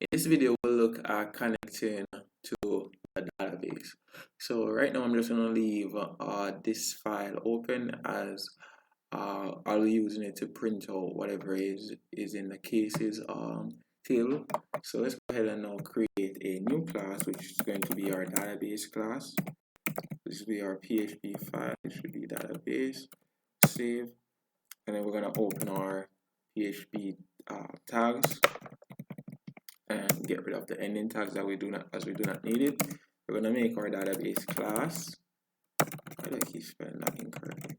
In this video, we'll look at connecting to a database. So right now, I'm just going to leave this file open as I'll be using it to print out whatever is in the cases table. So let's go ahead and now create a new class, which is going to be our database class. This will be our PHP file. It should be database, save, and then we're going to open our PHP tags and get rid of the ending tags that we do not need it. We're going to make our database class. Why do I keep spelling that incorrectly?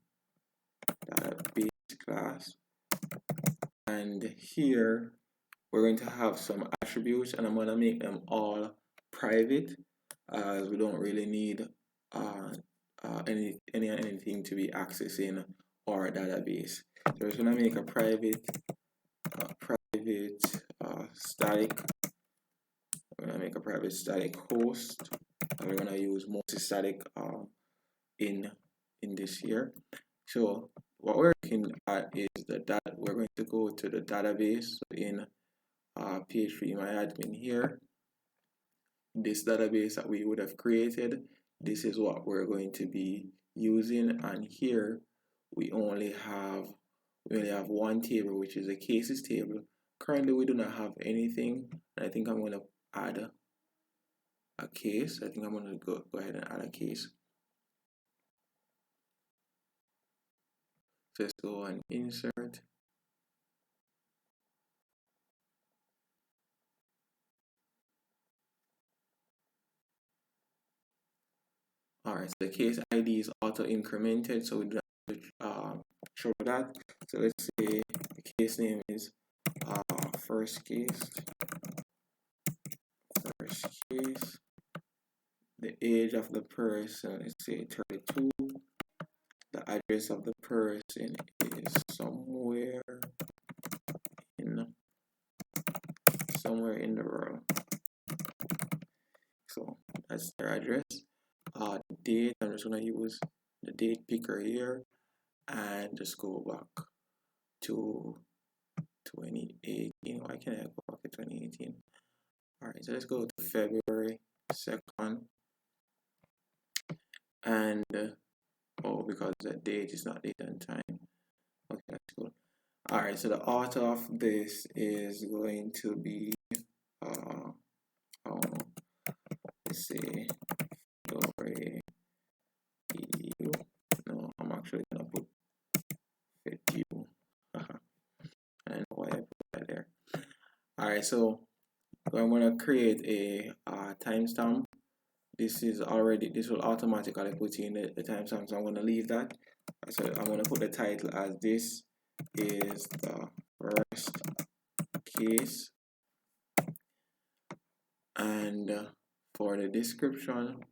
Database class, and here we're going to have some attributes, and I'm going to make them all private, as we don't really need anything to be accessing our database. So we're going to make a private static. We're going to make a private static host, and we're going to use multi-static in this here. So what we're looking at is that we're going to go to the database. So in PHP my admin here, this database that we would have created, this is what we're going to be using, and here we only have one table, which is a cases table. Currently we do not have anything, and I think I'm going to add a case. I think I'm going to go ahead and add a case. So let's go and insert. Alright, so the case ID is auto incremented, so we do not have to show that. So let's say the case name is first case. The age of the person, let's say 32. The address of the person is somewhere in the world. So that's their address. The date, I'm just going to use the date picker here and just go back to 2018. Why can't I go back to 2018? Alright, so let's go to February 2nd. And because the date is not date and time. Okay, that's cool. Alright, so the author of this is going to be let's say PDO. No, I'm actually gonna put PDO. I don't know why I put that there. Alright, so I'm gonna create a timestamp. This will automatically put in the timestamp, so I'm gonna leave that. So I'm gonna put the title as this is the first case, and for the description,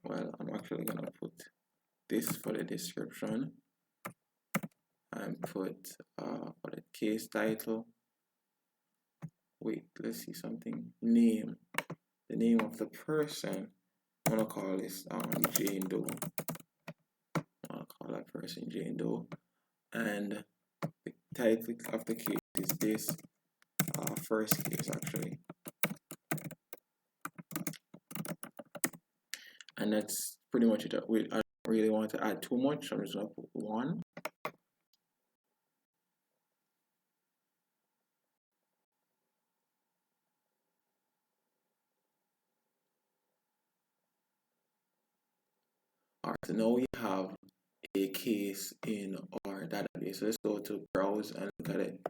well, I'm actually gonna put this for the description and put for the case title. Wait, let's see something. Name, the name of the person. I'm gonna call this Jane Doe. I'll call that person Jane Doe, and the title of the case is this first case actually, and that's pretty much it. I don't really want to add too much, so I'm just gonna put 1. Alright, so now we have a case in our database. So let's go to browse and look at it.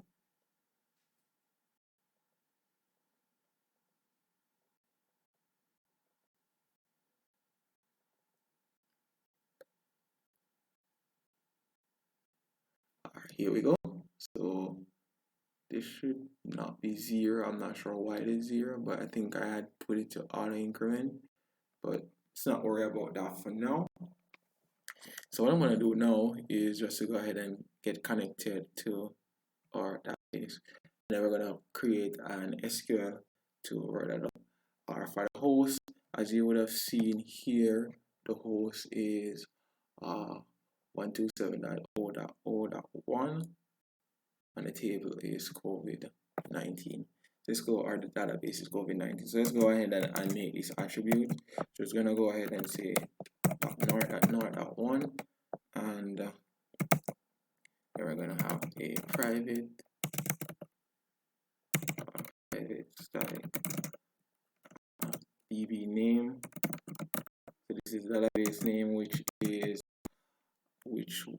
Alright, here we go. So this should not be 0. I'm not sure why it is 0, but I think I had put it to auto increment, but let's not worry about that for now. So what I'm going to do now is just to go ahead and get connected to our database. And then we're going to create an SQL to write that up. Or for the host, as you would have seen here, the host is 127.0.0.1, and the table is COVID-19. let's go, or the database is COVID-19. So let's go ahead and make this attribute. So it's gonna go ahead and say .nord.nord.1, and then we're gonna have a private static DB name. So this is the database name, which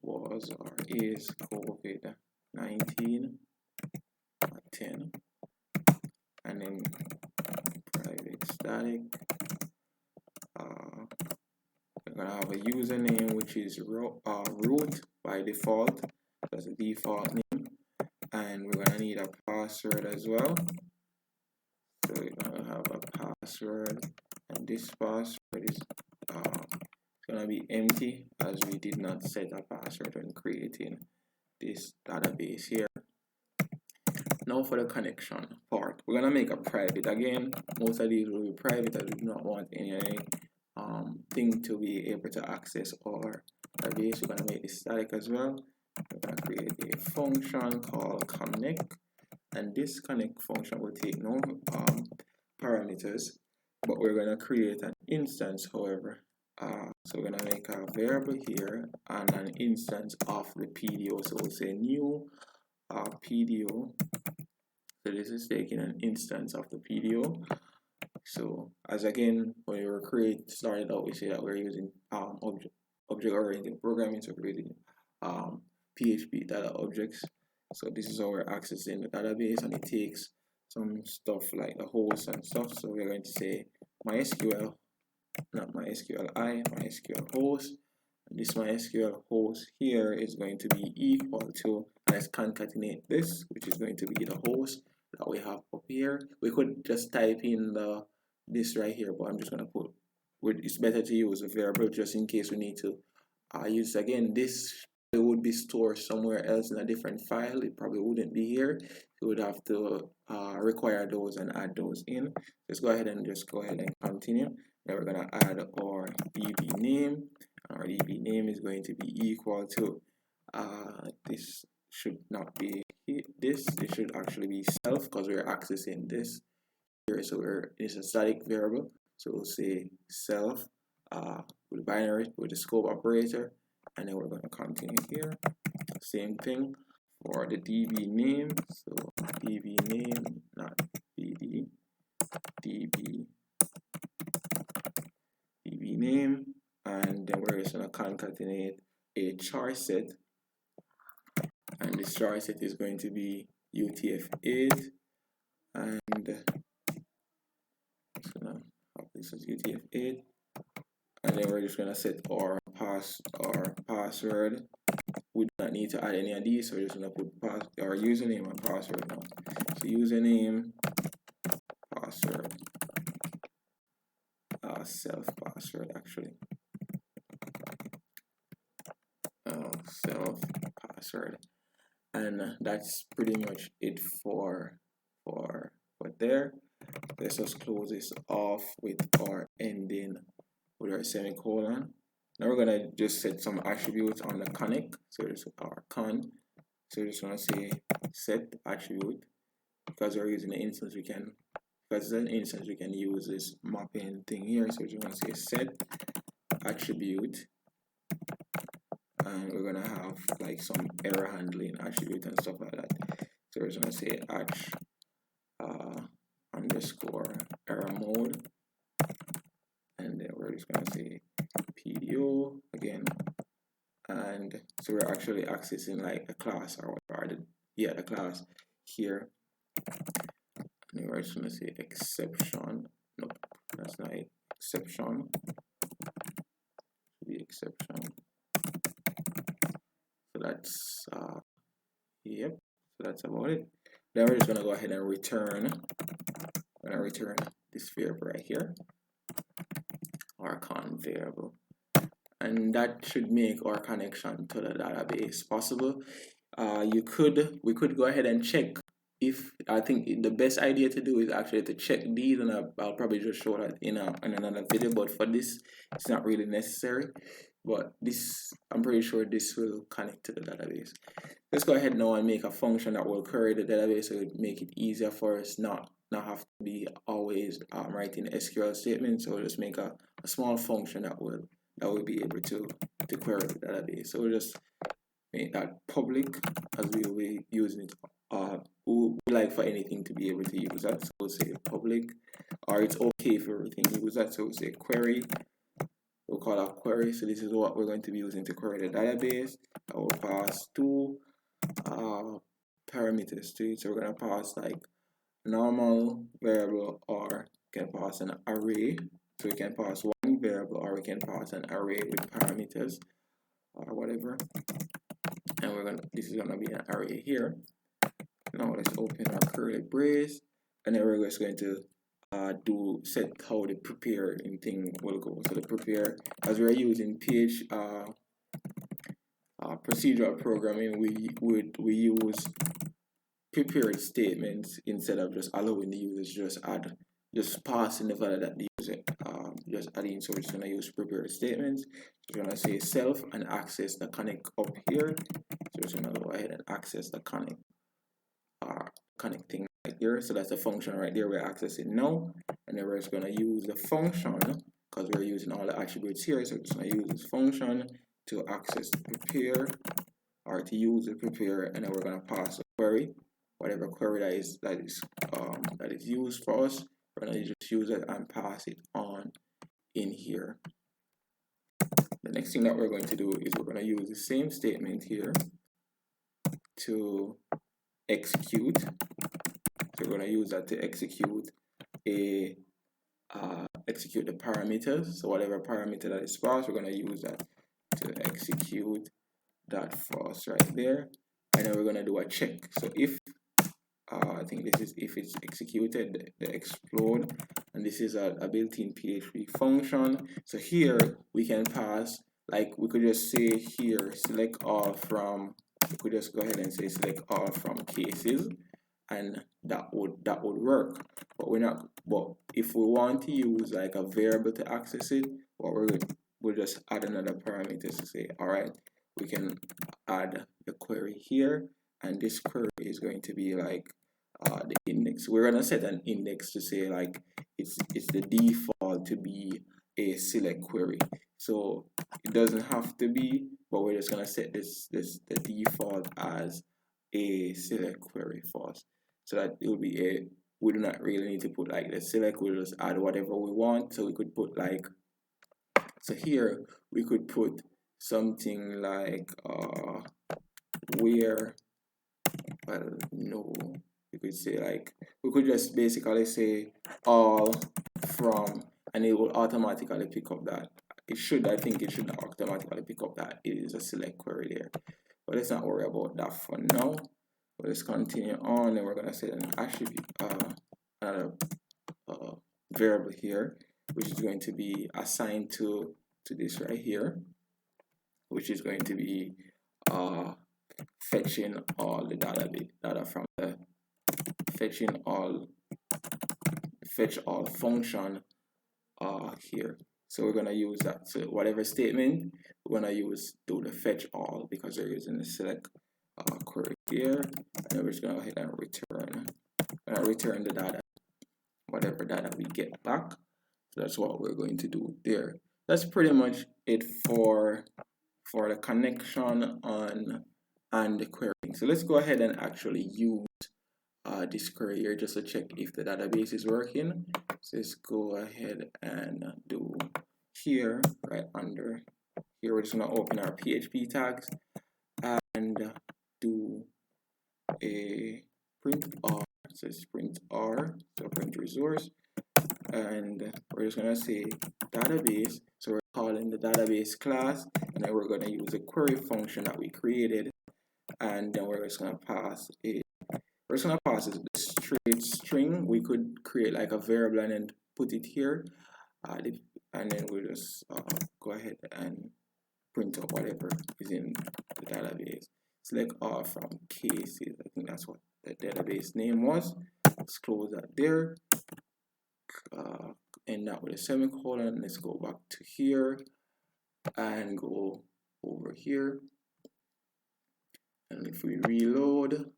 was or is COVID-19 10, and then private static. We're gonna have a username which is root by default. That's the default name, and we're gonna need a password as well. So we're gonna have a password, and this password is gonna be empty, as we did not set a password when creating this database here. Now for the connection part, we're gonna make a private. Again, most of these will be private, as we do not want any thing to be able to access our database. We're gonna make this static as well. We're gonna create a function called connect, and this connect function will take no parameters, but we're gonna create an instance, however. So we're gonna make a variable here and an instance of the PDO. So we'll say new PDO. So this is taking an instance of the PDO. So as again, when we were started out, we say that we're using object-oriented programming, so creating PHP data objects. So this is how we're accessing the database, and it takes some stuff like the host and stuff. So we're going to say MySQL, not MySQLi, MySQL host. And this MySQL host here is going to be equal to, let's concatenate this, which is going to be the host that we have up here. We could just type in this right here, but I'm just gonna put, it's better to use a variable just in case we need to use again. This it would be stored somewhere else in a different file. It probably wouldn't be here. You would have to require those and add those in. Let's go ahead and continue. Then we're gonna add our DB name. Our DB name is going to be equal to this should not be this should actually be self, because we're accessing this here. So it's a static variable, so we'll say self with binary with the scope operator, and then we're going to continue here. Same thing for the DB name. So DB name, not BD, DB name, and then we're just going to concatenate a char set, and this char set is going to be UTF-8, and this is UTF-8, and then we're just going to set our password. We do not need to add any of these, so we're just going to put our username and password now. So username, password, self password actually, self password, and that's pretty much it for there. Let's just close this off with our ending with our semicolon. Now we're gonna just set some attributes on the connect. So this is our con. So we're just gonna say set attribute, because we're using the instance, we can, because it's an instance, we can use this mapping thing here. So we're just gonna say set attribute, and we're gonna have like some error handling attribute and stuff like that. So we're just gonna say underscore error mode, and then we're just gonna say PDO again, and so we're actually accessing like a class or whatever, the class here, and then we're just gonna say exception. Nope, that's not it. Exception, the exception. So that's yep, so that's about it. Then we're just gonna go ahead and return. I'm gonna return this variable right here, our con variable, and that should make our connection to the database possible. We could go ahead and check if, I think the best idea to do is actually to check these, and I'll probably just show that in another video, but for this it's not really necessary. But this, I'm pretty sure this will connect to the database. Let's go ahead now and make a function that will query the database, so it make it easier for us not not have to be always writing SQL statements. So we'll just make a small function that will be able to query the database. So we'll just make that public, as we will be using it. We like for anything to be able to use that. So we'll say public, or it's okay for everything to use that. So we'll say query. We'll call that query. So this is what we're going to be using to query the database. I will pass two parameters to it. So we're going to pass like normal variable, or we can pass an array. So we can pass one variable, or we can pass an array with parameters or whatever. And this is gonna be an array here. Now let's open our curly brace, and then we're just going to set how the preparing thing will go. So the prepare, as we're using procedural programming, we use prepared statements instead of just allowing the users just passing the value that the user just adding. So we're just gonna use prepared statements. So we're gonna say self and access the connect up here. So we're just gonna go ahead and access the connect thing right here. So that's the function right there we're accessing now. And then we're just gonna use the function, because we're using all the attributes here. So we're just gonna use this function to access the prepare, or to use the prepare, and then we're gonna pass a query, whatever query that is used for us. We're gonna just use it and pass it on in here. The next thing that we're going to do is we're going to use the same statement here to execute. So we're going to use that to execute the parameters. So whatever parameter that is passed, we're going to use that to execute that for us right there. And then we're going to do a check. So if I think this is if it's executed, the explode, and this is a built-in PHP function. So here we can pass, like we could just say here, select all from, we could just go ahead and say select all from cases, and that would work. But we're not, but if we want to use like a variable to access it, what we'll just add another parameter to say, all right, we can add the query here, and this query is going to be like the index. We're gonna set an index to say like it's the default to be a select query. So it doesn't have to be, but we're just gonna set the default as a select query for us, so that it will be we do not really need to put like the select. We'll just add whatever we want. So we could put like, so here we could put something like where, well, no, we could say like, we could just basically say all from, and it will automatically pick up that. It should, I think it should automatically pick up that it is a select query there. But let's not worry about that for now. Let's continue on, and we're gonna set an attribute, another variable here, which is going to be assigned to this right here, which is going to be fetching all the data from the fetch all function here. So we're gonna use that. So whatever statement we're gonna use do the fetch all, because we're using the select query here, and then we're just gonna go ahead and return the data, whatever data we get back. So that's what we're going to do there. That's pretty much it for the connection and the querying. So let's go ahead and actually use this query here just to check if the database is working. So let's go ahead and do here, right under here, we're just going to open our PHP tags and do a print R. It says print R, so print resource, and we're just going to say database. So we're calling the database class, and then we're going to use a query function that we created, and then we're just going to pass a the straight string. We could create like a variable and then put it here, and then we'll just go ahead and print out whatever is in the database. Select all from cases. I think that's what the database name was. Let's close that there. End that with a semicolon. Let's go back to here and go over here. And if we reload,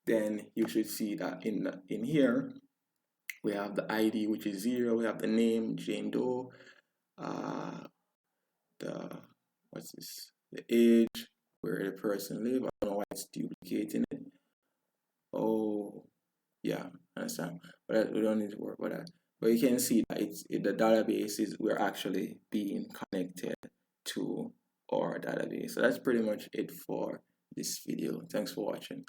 then you should see that in here we have the ID, which is 0. We have the name, Jane Doe. The what's this? The age, where the person live. I don't know why it's duplicating it. Oh, yeah, understand. But we don't need to work with that. But you can see that the database is we're actually being connected to our database. So that's pretty much it for this video. Thanks for watching.